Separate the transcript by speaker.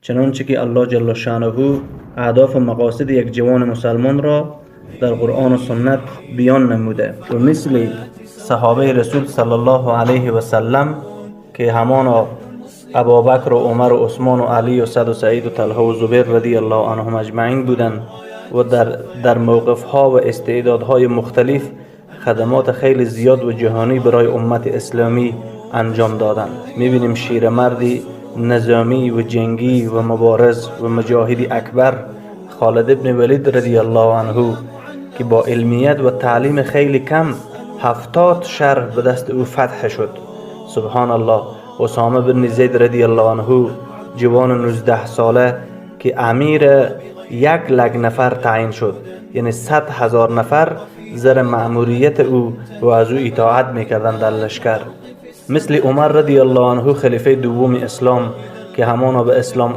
Speaker 1: چنانچه که الله جل شانه اهداف و مقاصد یک جوان مسلمان را در قرآن و سنت بیان نموده و مثل صحابه رسول صلی الله علیه و سلم که همانا ابوبکر و عمر و عثمان و علی و سعد و سعید و طلحه و زبیر رضی الله عنهم اجمعین بودند و در موقف‌ها و استعدادهای مختلف خدمات خیلی زیاد و جهانی برای امت اسلامی انجام دادند. می‌بینیم شیرمردی نظامی و جنگی و مبارز و مجاهدی اکبر خالد ابن ولید رضی الله عنه که با علمیت و تعلیم خیلی کم 70 شهر به دست او فتح شد. سبحان الله. اسامه بن زید رضی الله عنه جوان 19 ساله که امیر 1,00,000 نفر تعیین شد، یعنی 100,000 نفر زیر مأموریت او و از او اطاعت میکردند در لشکر. مثل عمر رضی الله عنه خلیفه دوم اسلام که همانا به اسلام